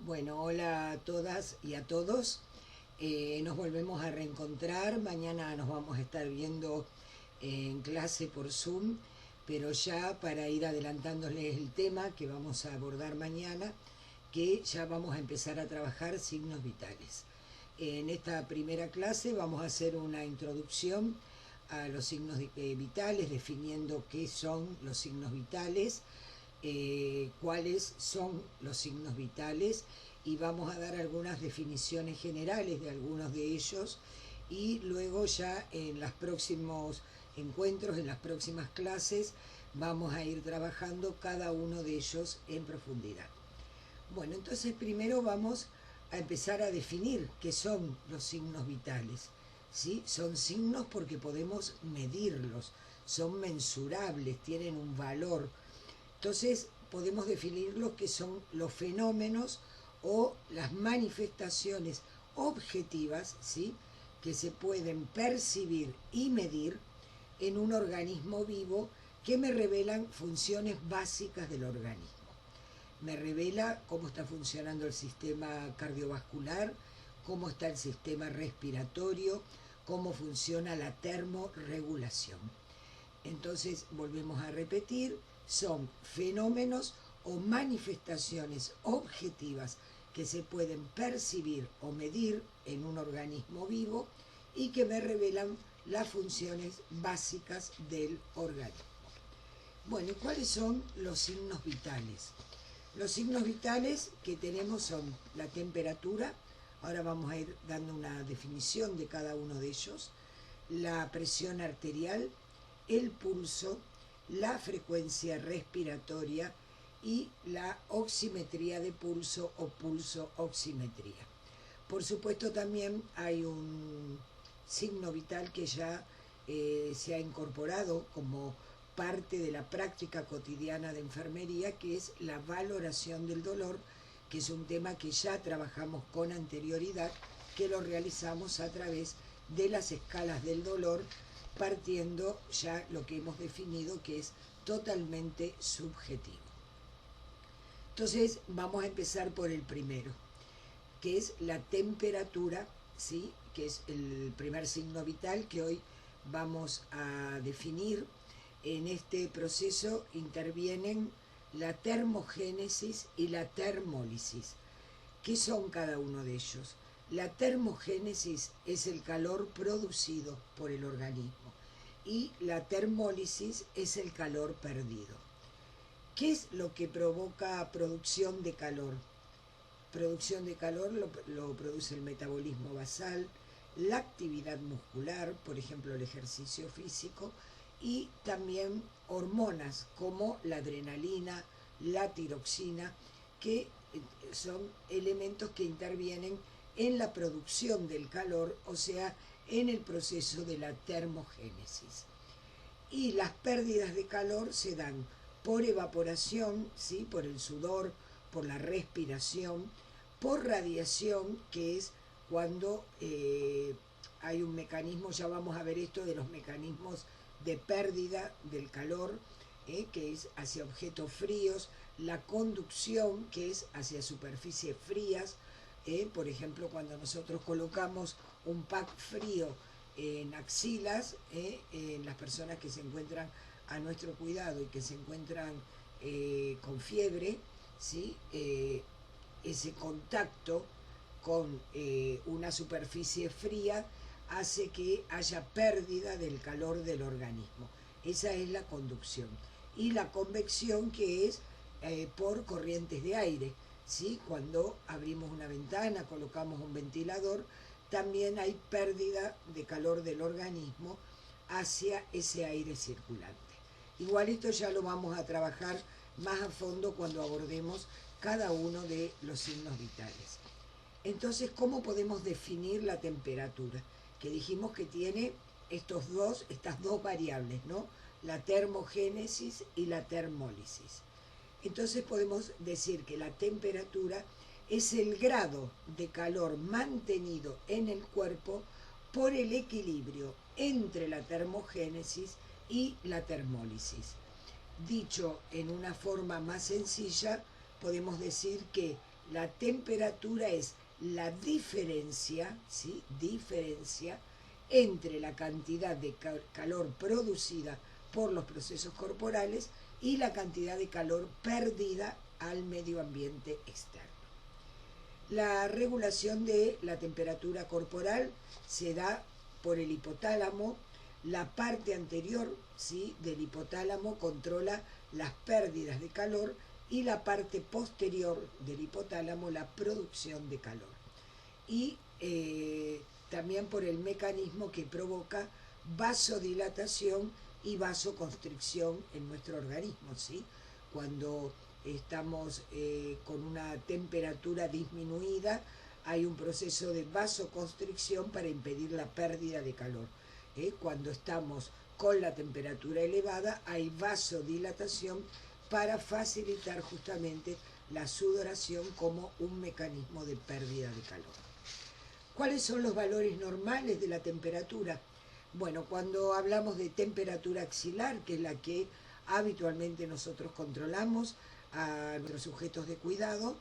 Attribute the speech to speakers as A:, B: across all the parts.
A: Bueno, hola a todas y a todos. Nos volvemos a reencontrar. Mañana nos vamos a estar viendo en clase por Zoom, pero ya para ir adelantándoles el tema que vamos a abordar mañana, que ya vamos a empezar a trabajar signos vitales. En esta primera clase vamos a hacer una introducción a los signos vitales, definiendo qué son los signos vitales, cuáles son los signos vitales, y vamos a dar algunas definiciones generales de algunos de ellos, y luego ya en los próximos encuentros, en las próximas clases, vamos a ir trabajando cada uno de ellos en profundidad. Bueno, entonces primero vamos a empezar a definir qué son los signos vitales. ¿Sí? Son signos porque podemos medirlos, son mensurables, tienen un valor. Entonces podemos definir lo que son los fenómenos o las manifestaciones objetivas, ¿sí?, que se pueden percibir y medir en un organismo vivo, que me revelan funciones básicas del organismo. Me revela cómo está funcionando el sistema cardiovascular, cómo está el sistema respiratorio, cómo funciona la termorregulación. Entonces, volvemos a repetir, son fenómenos o manifestaciones objetivas que se pueden percibir o medir en un organismo vivo y que me revelan las funciones básicas del organismo. Bueno, ¿y cuáles son los signos vitales? Los signos vitales que tenemos son la temperatura, ahora vamos a ir dando una definición de cada uno de ellos, la presión arterial, el pulso, la frecuencia respiratoria y la oximetría de pulso o pulso-oximetría. Por supuesto, también hay un signo vital que ya se ha incorporado como parte de la práctica cotidiana de enfermería, que es la valoración del dolor, que es un tema que ya trabajamos con anterioridad, que lo realizamos a través de las escalas del dolor, partiendo ya lo que hemos definido, que es totalmente subjetivo. Entonces vamos a empezar por el primero, que es la temperatura, ¿sí?, que es el primer signo vital que hoy vamos a definir. En este proceso intervienen la termogénesis y la termólisis. ¿Qué son cada uno de ellos? La termogénesis es el calor producido por el organismo y la termólisis es el calor perdido. ¿Qué es lo que provoca producción de calor? Producción de calor lo produce el metabolismo basal, la actividad muscular, por ejemplo el ejercicio físico, y también hormonas como la adrenalina, la tiroxina, que son elementos que intervienen en la producción del calor, o sea, en el proceso de la termogénesis. Y las pérdidas de calor se dan por evaporación, ¿sí?, por el sudor, por la respiración, por radiación, que es cuando hay un mecanismo, ya vamos a ver esto de los mecanismos de pérdida del calor, que es hacia objetos fríos, la conducción, que es hacia superficies frías, por ejemplo, cuando nosotros colocamos un pack frío en axilas, en las personas que se encuentran a nuestro cuidado y que se encuentran con fiebre, ¿sí?, ese contacto con una superficie fría hace que haya pérdida del calor del organismo. Esa es la conducción. Y la convección, que es por corrientes de aire, ¿sí? Cuando abrimos una ventana, colocamos un ventilador, también hay pérdida de calor del organismo hacia ese aire circulante. Igual esto ya lo vamos a trabajar más a fondo cuando abordemos cada uno de los signos vitales. Entonces, ¿cómo podemos definir la temperatura? Que dijimos que tiene estas dos variables, ¿no? La termogénesis y la termólisis. Entonces podemos decir que la temperatura es el grado de calor mantenido en el cuerpo por el equilibrio entre la termogénesis y la termólisis. Dicho en una forma más sencilla, podemos decir que La temperatura es la diferencia, ¿sí? Diferencia entre la cantidad de calor producida por los procesos corporales y la cantidad de calor perdida al medio ambiente externo. La regulación de la temperatura corporal se da por el hipotálamo. La parte anterior, ¿sí?, del hipotálamo controla las pérdidas de calor y la parte posterior del hipotálamo la producción de calor. Y también por el mecanismo que provoca vasodilatación y vasoconstricción en nuestro organismo, ¿sí? Cuando estamos con una temperatura disminuida, hay un proceso de vasoconstricción para impedir la pérdida de calor. Cuando estamos con la temperatura elevada, hay vasodilatación para facilitar justamente la sudoración como un mecanismo de pérdida de calor. ¿Cuáles son los valores normales de la temperatura? Bueno, cuando hablamos de temperatura axilar, que es la que habitualmente nosotros controlamos a nuestros sujetos de cuidado,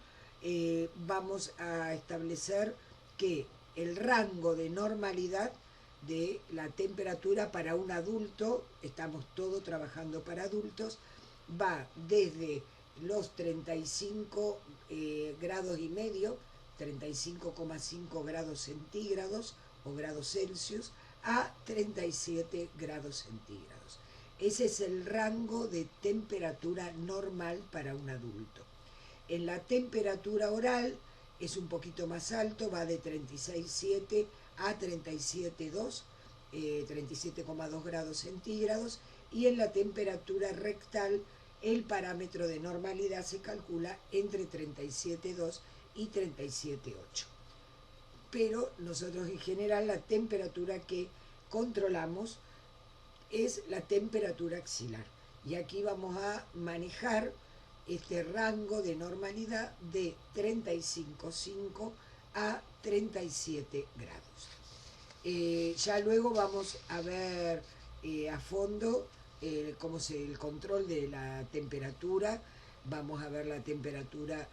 A: vamos a establecer que el rango de normalidad de la temperatura para un adulto, estamos todos trabajando para adultos, va desde los 35 grados y medio, 35,5 grados centígrados o grados Celsius, a 37 grados centígrados. Ese es el rango de temperatura normal para un adulto. En la temperatura oral es un poquito más alto, va de 36,7 a 37,2, 37,2 grados centígrados, y en la temperatura rectal el parámetro de normalidad se calcula entre 37,2 y 37,8. Pero nosotros en general la temperatura que controlamos es la temperatura axilar. Y aquí vamos a manejar este rango de normalidad de 35,5 a 37 grados. Ya luego vamos a ver a fondo cómo es el control de la temperatura. Vamos a ver la temperatura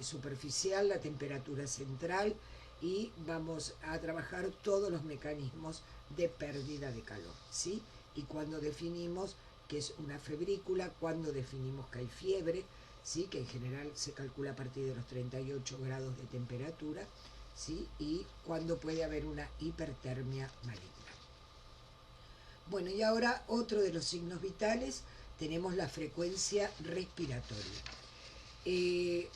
A: superficial, la temperatura central, y vamos a trabajar todos los mecanismos de pérdida de calor, ¿sí? Y cuando definimos que es una febrícula, cuando definimos que hay fiebre, ¿sí?, que en general se calcula a partir de los 38 grados de temperatura, ¿sí?, y cuando puede haber una hipertermia maligna. Bueno, y ahora otro de los signos vitales, tenemos la frecuencia respiratoria. ¿Qué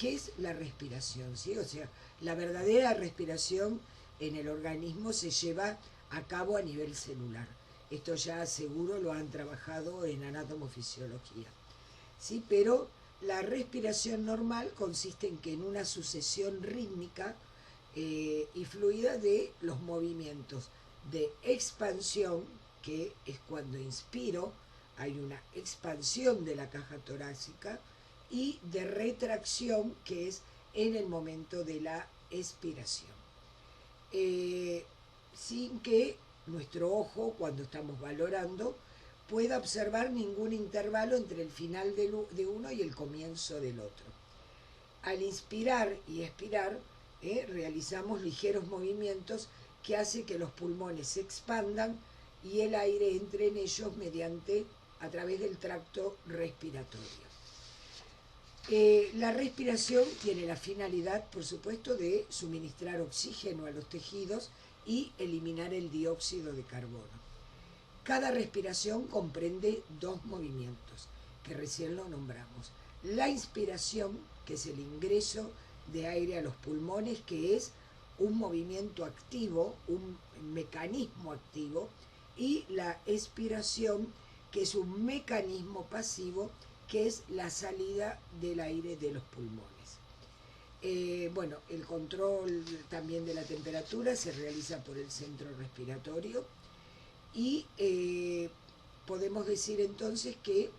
A: es la respiración? ¿Sí? O sea, la verdadera respiración en el organismo se lleva a cabo a nivel celular. Esto ya seguro lo han trabajado en anatomofisiología, ¿sí? Pero la respiración normal consiste en que en una sucesión rítmica y fluida de los movimientos de expansión, que es cuando inspiro, hay una expansión de la caja torácica, y de retracción, que es en el momento de la expiración. Sin que nuestro ojo, cuando estamos valorando, pueda observar ningún intervalo entre el final de uno y el comienzo del otro. Al inspirar y expirar, realizamos ligeros movimientos que hacen que los pulmones se expandan y el aire entre en ellos a través del tracto respiratorio. La respiración tiene la finalidad, por supuesto, de suministrar oxígeno a los tejidos y eliminar el dióxido de carbono. Cada respiración comprende dos movimientos, que recién lo nombramos. La inspiración, que es el ingreso de aire a los pulmones, que es un movimiento activo, un mecanismo activo, y la expiración, que es un mecanismo pasivo, que es la salida del aire de los pulmones. Bueno, el control también de la temperatura se realiza por el centro respiratorio y podemos decir entonces que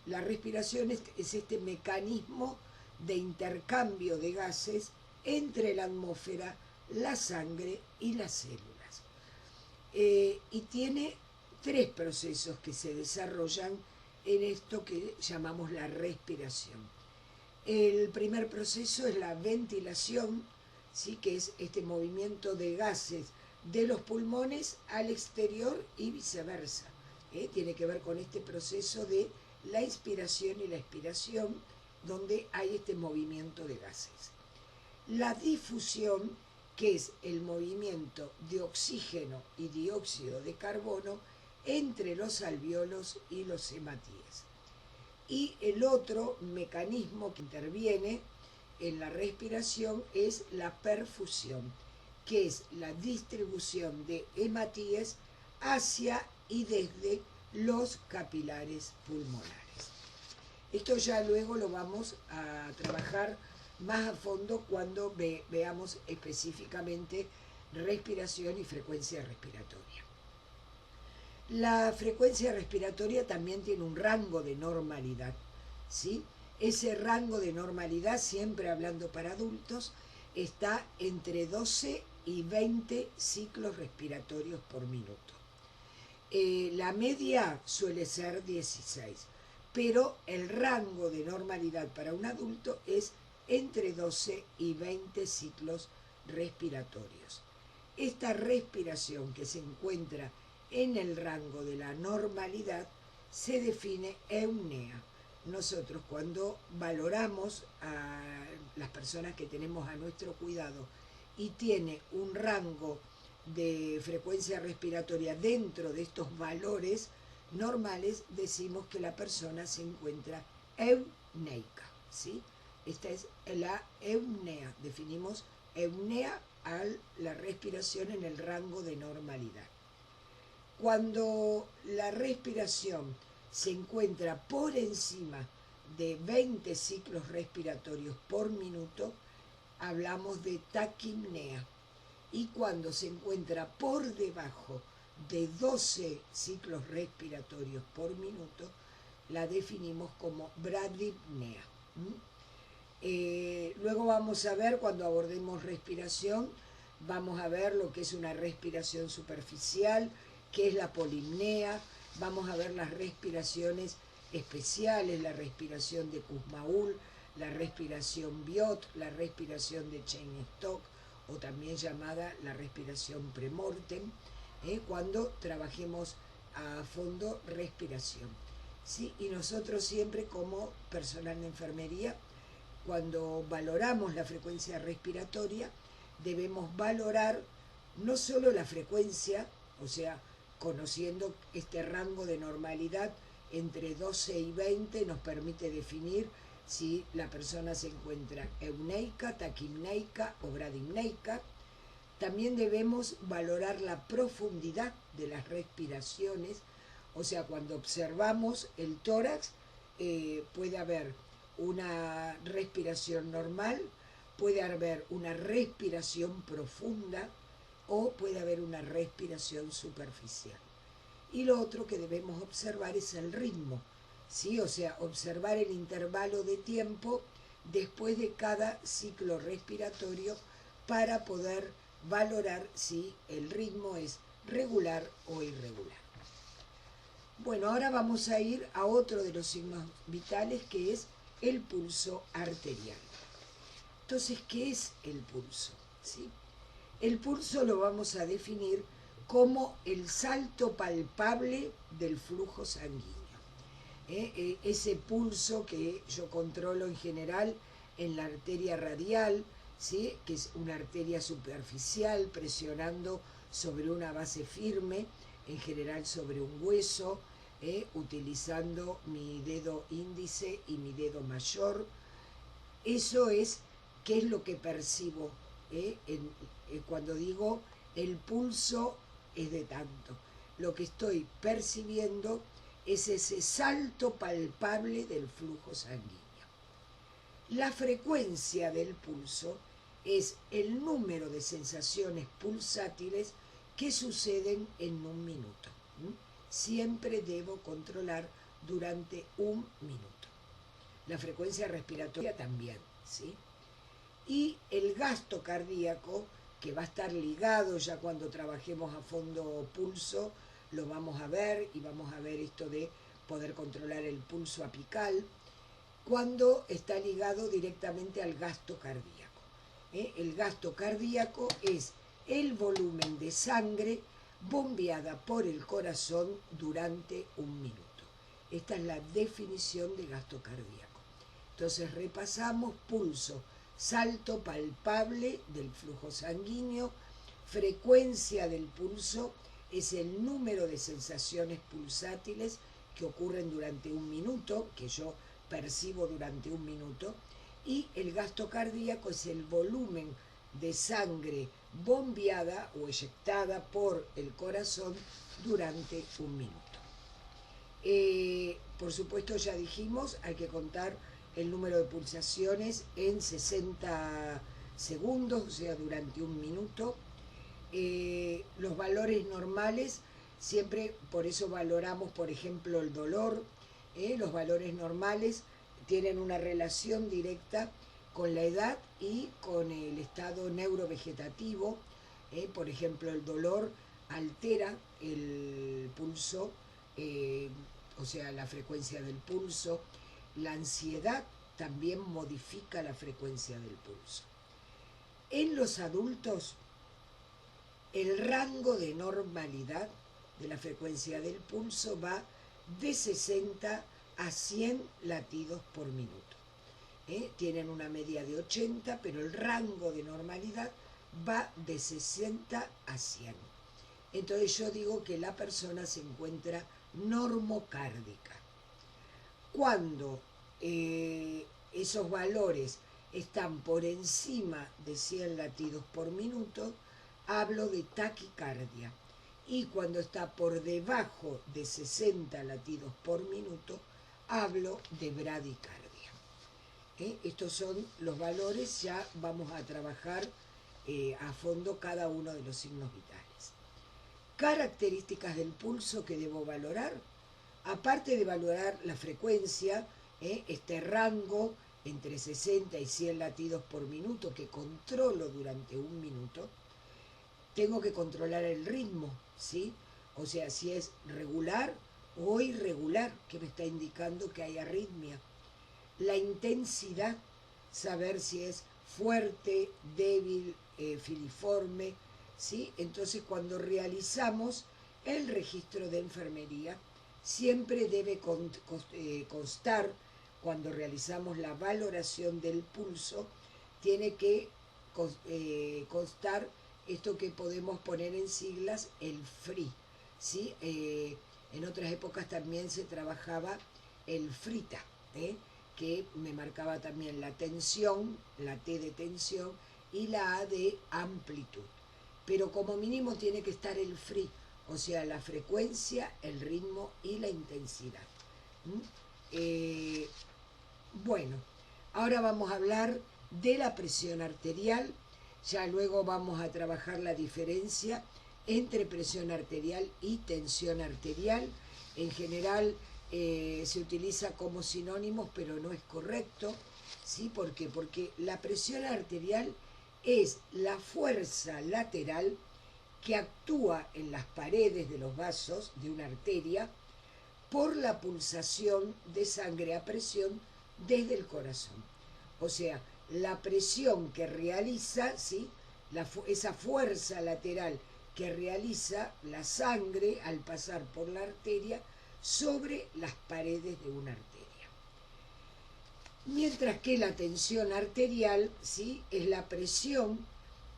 A: la respiración es este mecanismo de intercambio de gases entre la atmósfera, la sangre y las células. Y tiene tres procesos que se desarrollan en esto que llamamos la respiración. El primer proceso es la ventilación, ¿sí? Que es este movimiento de gases de los pulmones al exterior y viceversa. Tiene que ver con este proceso de la inspiración y la expiración, donde hay este movimiento de gases. La difusión, que es el movimiento de oxígeno y dióxido de carbono entre los alvéolos y los hematíes. Y el otro mecanismo que interviene en la respiración es la perfusión, que es la distribución de hematíes hacia y desde los capilares pulmonares. Esto ya luego lo vamos a trabajar más a fondo cuando veamos específicamente respiración y frecuencia respiratoria. La frecuencia respiratoria también tiene un rango de normalidad, ¿sí? Ese rango de normalidad, siempre hablando para adultos, está entre 12 y 20 ciclos respiratorios por minuto. La media suele ser 16, pero el rango de normalidad para un adulto es entre 12 y 20 ciclos respiratorios. Esta respiración que se encuentra en el rango de la normalidad se define eupnea. Nosotros cuando valoramos a las personas que tenemos a nuestro cuidado y tiene un rango de frecuencia respiratoria dentro de estos valores normales, decimos que la persona se encuentra eupneica, ¿sí? Esta es la eupnea. Definimos eupnea a la respiración en el rango de normalidad. Cuando la respiración se encuentra por encima de 20 ciclos respiratorios por minuto, hablamos de taquipnea. Y cuando se encuentra por debajo de 12 ciclos respiratorios por minuto, la definimos como bradipnea. Luego vamos a ver, cuando abordemos respiración, vamos a ver lo que es una respiración superficial, qué es la polipnea, vamos a ver las respiraciones especiales, la respiración de Kussmaul, la respiración Biot, la respiración de Cheyne-Stokes, o también llamada la respiración premortem, cuando trabajemos a fondo respiración. ¿Sí? Y nosotros siempre como personal de enfermería, cuando valoramos la frecuencia respiratoria, debemos valorar no solo la frecuencia, o sea, conociendo este rango de normalidad entre 12 y 20 nos permite definir si la persona se encuentra euneica, taquipneica o bradipneica. También debemos valorar la profundidad de las respiraciones, o sea, cuando observamos el tórax, puede haber una respiración normal, puede haber una respiración profunda o puede haber una respiración superficial. Y lo otro que debemos observar es el ritmo, ¿sí? O sea, observar el intervalo de tiempo después de cada ciclo respiratorio para poder valorar si el ritmo es regular o irregular. Bueno, ahora vamos a ir a otro de los signos vitales, que es el pulso arterial. Entonces, ¿qué es el pulso? ¿Sí? El pulso lo vamos a definir como el salto palpable del flujo sanguíneo. Ese pulso que yo controlo en general en la arteria radial, ¿sí? Que es una arteria superficial presionando sobre una base firme, en general sobre un hueso, utilizando mi dedo índice y mi dedo mayor. Eso es qué es lo que percibo cuando digo el pulso es de tanto. Lo que estoy percibiendo es ese salto palpable del flujo sanguíneo. La frecuencia del pulso es el número de sensaciones pulsátiles que suceden en un minuto. Siempre debo controlar durante un minuto. La frecuencia respiratoria también, ¿sí? Y el gasto cardíaco, que va a estar ligado ya cuando trabajemos a fondo pulso, lo vamos a ver, y vamos a ver esto de poder controlar el pulso apical. cuando está ligado directamente al gasto cardíaco. El gasto cardíaco es el volumen de sangre bombeada por el corazón durante un minuto. Esta es la definición de gasto cardíaco. Entonces repasamos: pulso, salto palpable del flujo sanguíneo. Frecuencia del pulso es el número de sensaciones pulsátiles que ocurren durante un minuto, que yo percibo durante un minuto. Y el gasto cardíaco es el volumen de sangre bombeada o eyectada por el corazón durante un minuto. Por supuesto, ya dijimos, hay que contar el número de pulsaciones en 60 segundos, o sea, durante un minuto. Los valores normales, siempre por eso valoramos, por ejemplo, el dolor. Los valores normales tienen una relación directa con la edad y con el estado neurovegetativo. Por ejemplo, el dolor altera el pulso, o sea, la frecuencia del pulso. La ansiedad también modifica la frecuencia del pulso. En los adultos, el rango de normalidad de la frecuencia del pulso va de 60 a 100 latidos por minuto. Tienen una media de 80, pero el rango de normalidad va de 60 a 100. Entonces yo digo que la persona se encuentra normocárdica. Cuando esos valores están por encima de 100 latidos por minuto, hablo de taquicardia. Y cuando está por debajo de 60 latidos por minuto, hablo de bradicardia. Estos son los valores, ya vamos a trabajar a fondo cada uno de los signos vitales. Características del pulso que debo valorar. Aparte de valorar la frecuencia, este rango entre 60 y 100 latidos por minuto que controlo durante un minuto, tengo que controlar el ritmo, ¿sí? O sea, si es regular o irregular, que me está indicando que hay arritmia. La intensidad, saber si es fuerte, débil, filiforme, ¿sí? Entonces, cuando realizamos el registro de enfermería, siempre debe constar, cuando realizamos la valoración del pulso, tiene que constar esto que podemos poner en siglas, el FRI, ¿sí? En otras épocas también se trabajaba el FRITA, que me marcaba también la tensión, la T de tensión y la A de amplitud. Pero como mínimo tiene que estar el FRI, o sea, la frecuencia, el ritmo y la intensidad. Bueno, ahora vamos a hablar de la presión arterial. Ya luego vamos a trabajar la diferencia entre presión arterial y tensión arterial. En general se utiliza como sinónimos, pero no es correcto. ¿Sí? ¿Por qué? Porque la presión arterial es la fuerza lateral que actúa en las paredes de los vasos de una arteria por la pulsación de sangre a presión desde el corazón. O sea, la presión que realiza, ¿sí? Esa fuerza lateral que realiza la sangre al pasar por la arteria sobre las paredes de una arteria. Mientras que la tensión arterial, ¿sí? Es la presión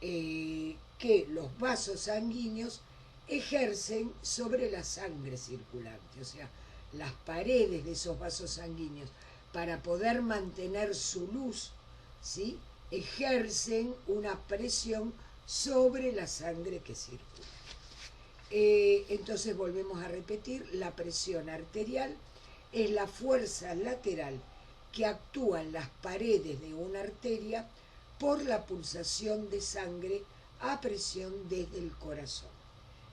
A: que los vasos sanguíneos ejercen sobre la sangre circulante, o sea, las paredes de esos vasos sanguíneos, para poder mantener su luz, ¿sí? Ejercen una presión sobre la sangre que circula. Entonces volvemos a repetir, la presión arterial es la fuerza lateral que actúa en las paredes de una arteria por la pulsación de sangre a presión desde el corazón,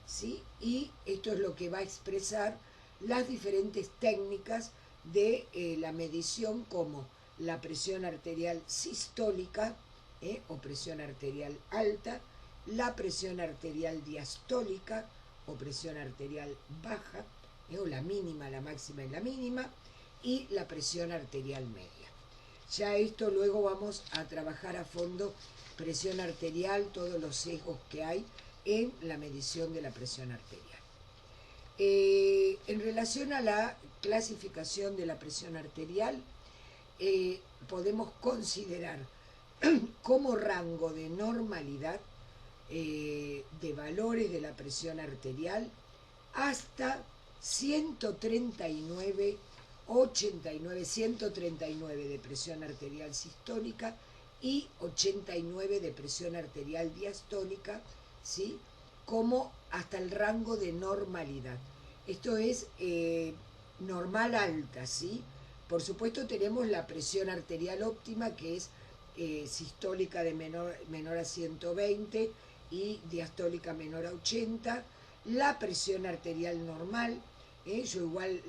A: ¿sí? Y esto es lo que va a expresar las diferentes técnicas de la medición, como la presión arterial sistólica o presión arterial alta, la presión arterial diastólica o presión arterial baja, o la mínima, la máxima y la mínima, y la presión arterial media. Ya esto luego vamos a trabajar a fondo presión arterial, todos los sesgos que hay en la medición de la presión arterial. En relación a la clasificación de la presión arterial, podemos considerar como rango de normalidad de valores de la presión arterial hasta 139, 89, 139 de presión arterial sistólica y 89 de presión arterial diastólica, ¿sí? Como hasta el rango de normalidad. Esto es normal alta, ¿sí? Por supuesto tenemos la presión arterial óptima, que es sistólica de menor a 120 y diastólica menor a 80, la presión arterial normal, yo igual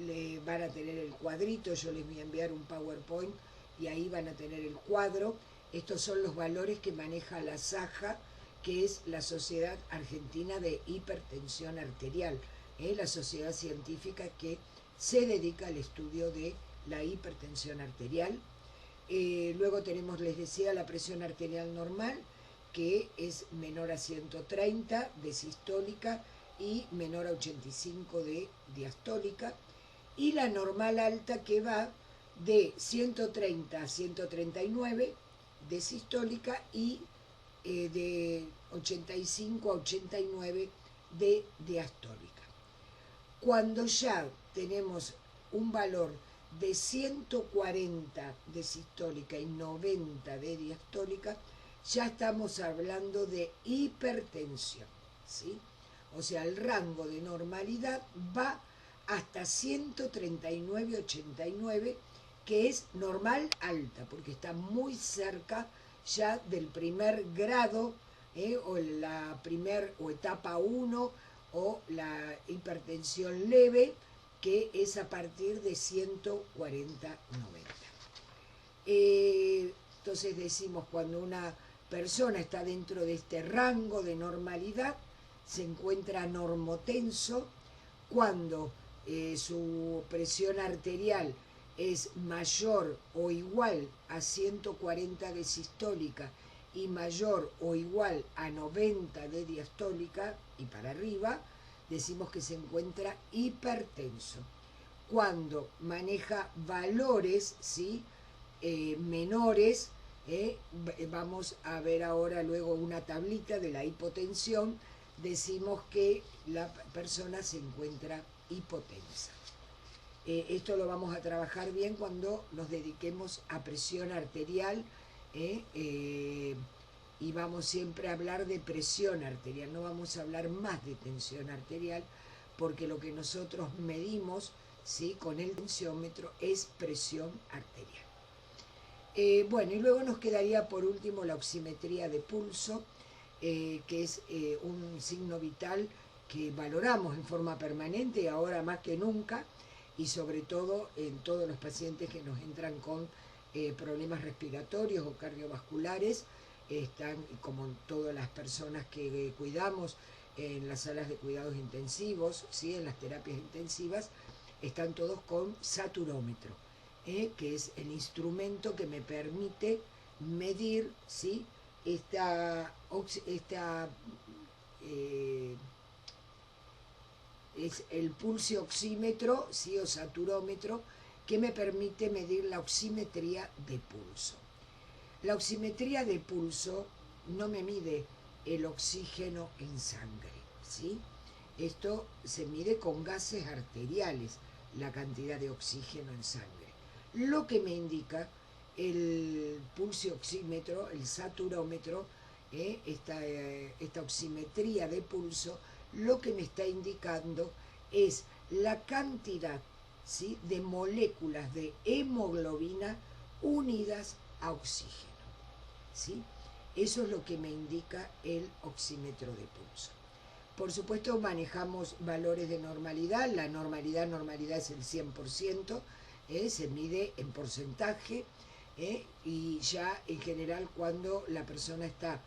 A: van a tener el cuadrito, yo les voy a enviar un PowerPoint y ahí van a tener el cuadro. Estos son los valores que maneja la SAJA, que es la Sociedad Argentina de Hipertensión Arterial, la sociedad científica que se dedica al estudio de la hipertensión arterial. Luego tenemos, les decía, la presión arterial normal, que es menor a 130 de sistólica y menor a 85 de diastólica, y la normal alta, que va de 130 a 139 de sistólica y de 85 a 89 de diastólica. Cuando ya tenemos un valor de 140 de sistólica y 90 de diastólica, ya estamos hablando de hipertensión, ¿sí? O sea, el rango de normalidad va hasta 139-89, que es normal alta, porque está muy cerca ya del primer grado, o la primer o etapa 1, o la hipertensión leve, que es a partir de 140-90. Entonces decimos, cuando una persona está dentro de este rango de normalidad, se encuentra normotenso. Cuando su presión arterial es mayor o igual a 140 de sistólica y mayor o igual a 90 de diastólica y para arriba, decimos que se encuentra hipertenso. Cuando maneja valores, ¿sí? Menores, vamos a ver ahora luego una tablita de la hipotensión, decimos que la persona se encuentra hipotensa. Esto lo vamos a trabajar bien cuando nos dediquemos a presión arterial, y vamos siempre a hablar de presión arterial, no vamos a hablar más de tensión arterial, porque lo que nosotros medimos, ¿sí?, con el tensiómetro es presión arterial. Bueno, y luego nos quedaría por último la oximetría de pulso, que es un signo vital que valoramos en forma permanente y ahora más que nunca, y sobre todo en todos los pacientes que nos entran con problemas respiratorios o cardiovasculares, están, como todas las personas que cuidamos en las salas de cuidados intensivos, ¿sí?, en las terapias intensivas, están todos con saturómetro, que es el instrumento que me permite medir, ¿sí?, es el pulso oxímetro, ¿sí?, o saturómetro, que me permite medir la oximetría de pulso. La oximetría de pulso no me mide el oxígeno en sangre, ¿sí? Esto se mide con gases arteriales, la cantidad de oxígeno en sangre. Lo que me indica el pulso oxímetro, el saturómetro, esta oximetría de pulso, lo que me está indicando es la cantidad, ¿sí?, de moléculas de hemoglobina unidas a oxígeno, ¿sí? Eso es lo que me indica el oxímetro de pulso. Por supuesto manejamos valores de normalidad, la normalidad es el 100%, se mide en porcentaje, y ya en general cuando la persona está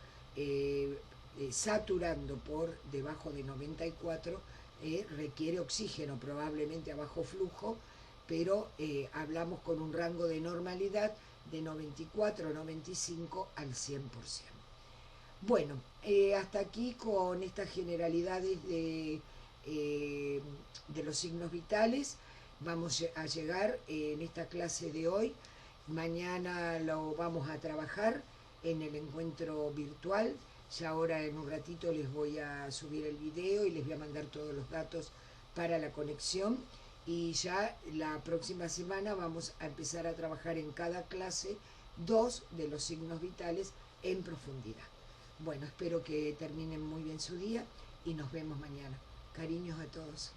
A: saturando por debajo de 94, requiere oxígeno, probablemente a bajo flujo, pero hablamos con un rango de normalidad de 94 o 95 al 100%. Bueno, hasta aquí con estas generalidades de los signos vitales. Vamos a llegar en esta clase de hoy. Mañana lo vamos a trabajar en el encuentro virtual. Ya ahora en un ratito les voy a subir el video y les voy a mandar todos los datos para la conexión. Y ya la próxima semana vamos a empezar a trabajar en cada clase 2 de los signos vitales en profundidad. Bueno, espero que terminen muy bien su día y nos vemos mañana. Cariños a todos.